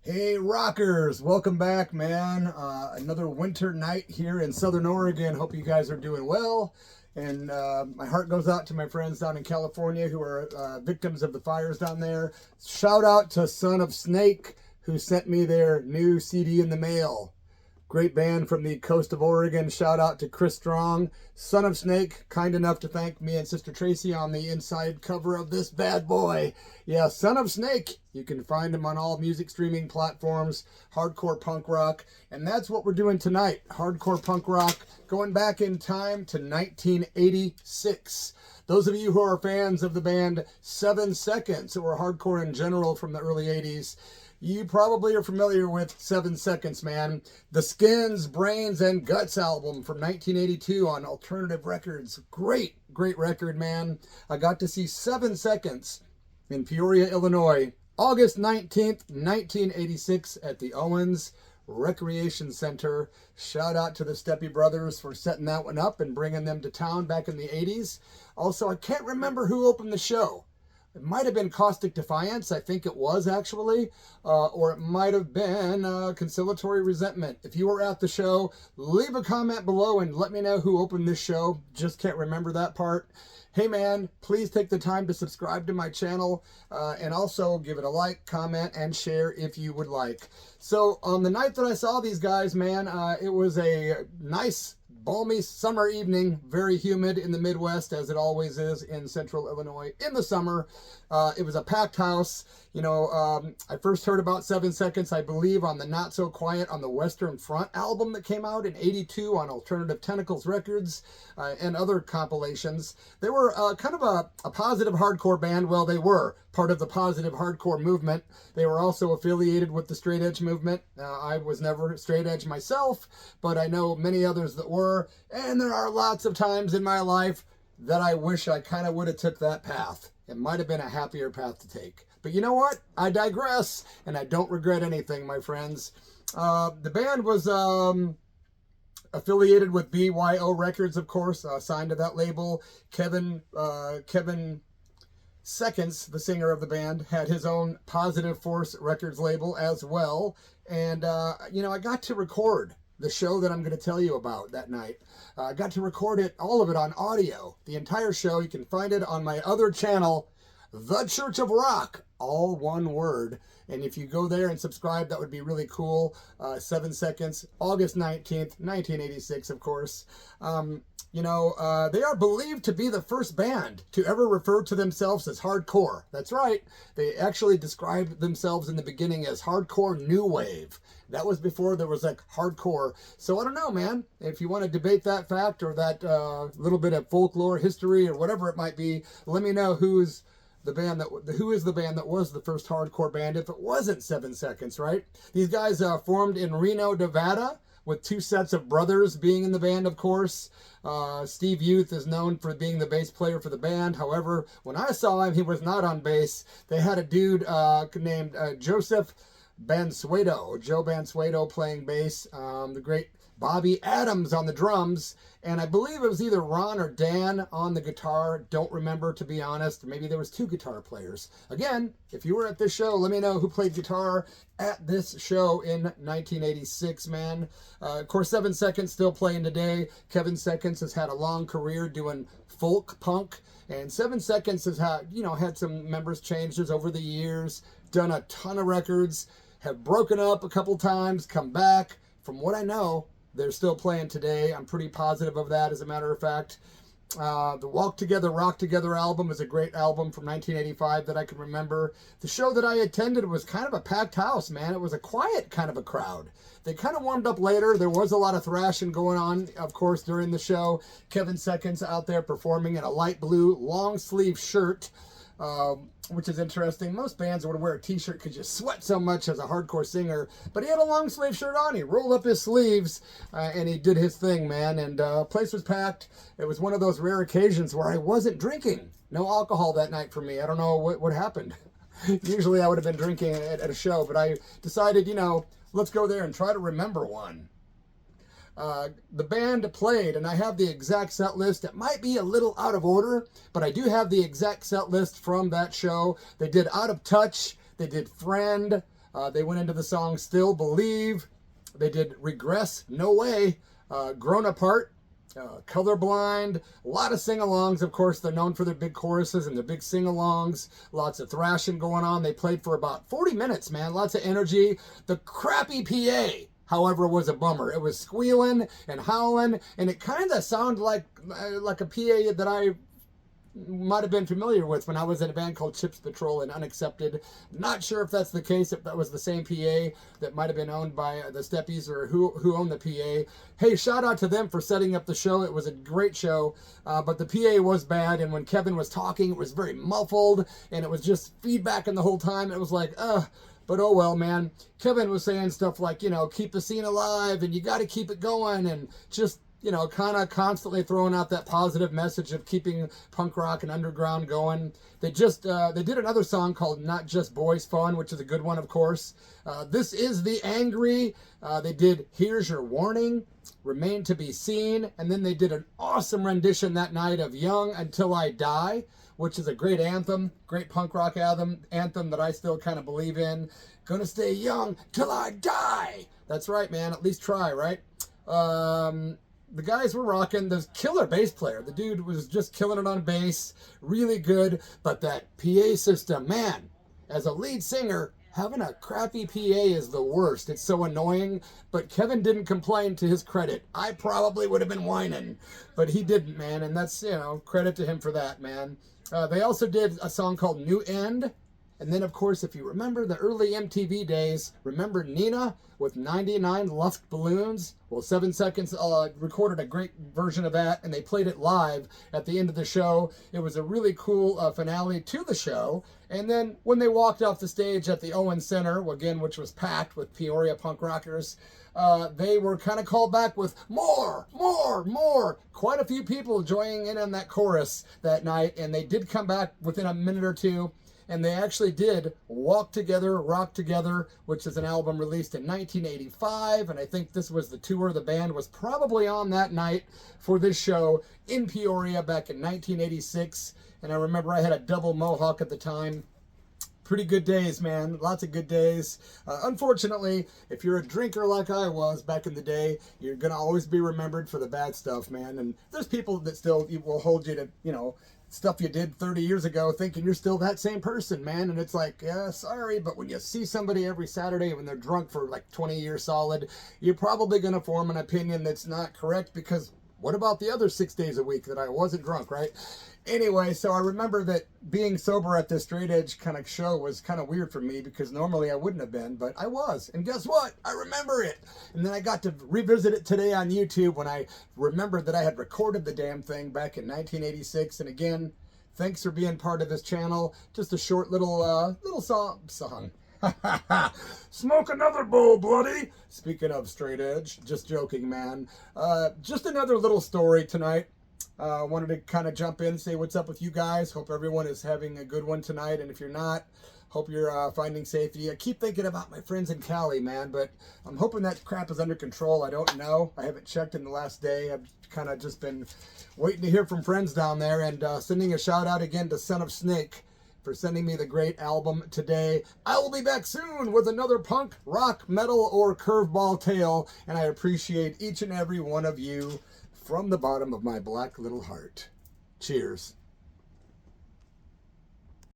Hey rockers, welcome back, man. Another winter night here in Southern Oregon. Hope you guys are doing well. And my heart goes out to my friends down in California who are victims of the fires down there. Shout out to Son of Snake, who sent me their new CD in the mail. Great band from the coast of Oregon. Shout out to Chris Strong. Son of Snake, kind enough to thank me and Sister Tracy on the inside cover of this bad boy. Yeah, Son of Snake. You can find him on all music streaming platforms. Hardcore punk rock. And that's what we're doing tonight. Hardcore punk rock. Going back in time to 1986. Those of you who are fans of the band 7 Seconds, or hardcore in general from the early 80s, you probably are familiar with 7 Seconds, man. The Skins, Brains, and Guts album from 1982 on Alternative Records. Great record, man. I got to see 7 Seconds in Peoria, Illinois, August 19th, 1986 at the Owens Recreation Center. Shout out to the Steppy Brothers for setting that one up and bringing them to town back in the 80s. Also, I can't remember who opened the show. It might have been Caustic Defiance, I think it was actually, or it might have been Conciliatory Resentment. If you were at the show, leave a comment below and let me know who opened this show. Just can't remember that part. Hey man, please take the time to subscribe to my channel and also give it a like, comment, and share if you would like. So on the night that I saw these guys, man, it was a nice balmy summer evening, very humid in the Midwest, as it always is in central Illinois in the summer. It was a packed house. You know, I first heard about 7 Seconds, I believe, on the Not So Quiet on the Western Front album that came out in '82 on Alternative Tentacles Records and other compilations. They were kind of a positive hardcore band. Well, they were part of the positive hardcore movement. They were also affiliated with the straight edge movement. I was never straight edge myself, but I know many others that were. And there are lots of times in my life that I wish I kind of would have took that path. It might have been a happier path to take. But you know what? I digress, and I don't regret anything, my friends. The band was affiliated with BYO Records, of course, signed to that label. Kevin Seconds, the singer of the band, had his own Positive Force Records label as well. And, you know, I got to record the show that I'm going to tell you about that night. I got to record it, all of it on audio. The entire show, you can find it on my other channel, The Church of Rock, all one word. And if you go there and subscribe, that would be really cool. 7 Seconds, August 19th, 1986, of course. You know, they are believed to be the first band to ever refer to themselves as hardcore. That's right. They actually described themselves in the beginning as hardcore new wave. That was before there was like hardcore. So I don't know, man. If you want to debate that fact or that little bit of folklore, history, or whatever it might be, let me know who is the band that was the first hardcore band if it wasn't 7 Seconds, right? These guys formed in Reno, Nevada, with 2 sets of brothers being in the band, of course. Steve Youth is known for being the bass player for the band. However, when I saw him, he was not on bass. They had a dude named Joseph Bansueto, Joe Bansueto playing bass, the great Bobby Adams on the drums, and I believe it was either Ron or Dan on the guitar. Don't remember, to be honest. Maybe there was 2 guitar players. Again, if you were at this show, let me know who played guitar at this show in 1986, man. Of course, 7 Seconds still playing today. Kevin Seconds has had a long career doing folk punk, and 7 Seconds has had, you know, had some members changes over the years, done a ton of records, have broken up a couple times, come back. From what I know, they're still playing today. I'm pretty positive of that, as a matter of fact. The Walk Together, Rock Together album is a great album from 1985 that I can remember. The show that I attended was kind of a packed house, man. It was a quiet kind of a crowd. They kind of warmed up later. There was a lot of thrashing going on, of course, during the show. Kevin Seconds out there performing in a light blue long sleeve shirt, which is interesting. Most bands would wear a t-shirt because you sweat so much as a hardcore singer, but he had a long sleeve shirt on. He rolled up his sleeves and he did his thing, man. And place was packed. It was one of those rare occasions where I wasn't drinking. No alcohol that night for me. I don't know what happened. Usually I would have been drinking at a show, but I decided, you know, let's go there and try to remember one. The band played, and I have the exact set list. It might be a little out of order, but I do have the exact set list from that show. They did Out of Touch, they did Friend, They went into the song Still Believe. They did Regress, No Way, Grown Apart, Colorblind, a lot of sing-alongs. Of course, they're known for their big choruses and their big sing-alongs. Lots of thrashing going on. They played for about 40 minutes, man. Lots of energy. The crappy PA, however, was a bummer. It was squealing and howling, and it kind of sounded like a PA that I might have been familiar with when I was in a band called Chips Patrol and Unaccepted. Not sure if that's the case, if that was the same PA that might have been owned by the Steppies or who owned the PA. Hey, shout out to them for setting up the show. It was a great show, but the PA was bad, and when Kevin was talking, it was very muffled, and it was just feedbacking the whole time. It was like, but oh well, man. Kevin was saying stuff like, you know, keep the scene alive, and you got to keep it going, and just, you know, kind of constantly throwing out that positive message of keeping punk rock and underground going. They did another song called Not Just Boys Fun, which is a good one, of course. This is The Angry. They did Here's Your Warning, Remain to Be Seen, and then they did an awesome rendition that night of Young Until I Die, which is a great anthem, great punk rock anthem that I still kind of believe in. Gonna stay young till I die. That's right, man. At least try, right? The guys were rocking. The killer bass player. The dude was just killing it on bass. Really good. But that PA system, man, as a lead singer, having a crappy PA is the worst. It's so annoying. But Kevin didn't complain, to his credit. I probably would have been whining. But he didn't, man. And that's, you know, credit to him for that, man. They also did a song called New End. And then, of course, if you remember the early MTV days, remember Nina with 99 Luft Balloons? Well, 7 Seconds recorded a great version of that, and they played it live at the end of the show. It was a really cool finale to the show. And then when they walked off the stage at the Owen Center, again, which was packed with Peoria punk rockers, they were kind of called back with more. Quite a few people joining in on that chorus that night, and they did come back within a minute or two. And they actually did Walk Together, Rock Together, which is an album released in 1985. And I think this was the tour. The band was probably on that night for this show in Peoria back in 1986. And I remember I had a double mohawk at the time. Pretty good days, man. Lots of good days. Unfortunately, if you're a drinker like I was back in the day, you're going to always be remembered for the bad stuff, man. And there's people that still will hold you to, you know, stuff you did 30 years ago thinking you're still that same person, man. And it's like, yeah, sorry, but when you see somebody every Saturday when they're drunk for like 20 years solid, you're probably going to form an opinion that's not correct, because what about the other 6 days a week that I wasn't drunk, right? Anyway, so I remember that being sober at this straight edge kind of show was kind of weird for me, because normally I wouldn't have been, but I was. And guess what? I remember it. And then I got to revisit it today on YouTube when I remembered that I had recorded the damn thing back in 1986. And again, thanks for being part of this channel. Just a short little song. Smoke another bowl, bloody. Speaking of straight edge, just joking, man. Just another little story tonight. Wanted to kind of jump in, say what's up with you guys. Hope everyone is having a good one tonight. And if you're not, hope you're finding safety. I keep thinking about my friends in Cali, man, but I'm hoping that crap is under control. I don't know. I haven't checked in the last day. I've kind of just been waiting to hear from friends down there, and sending a shout out again to Son of Snake for sending me the great album today. I will be back soon with another punk, rock, metal, or curveball tale, and I appreciate each and every one of you from the bottom of my black little heart. Cheers.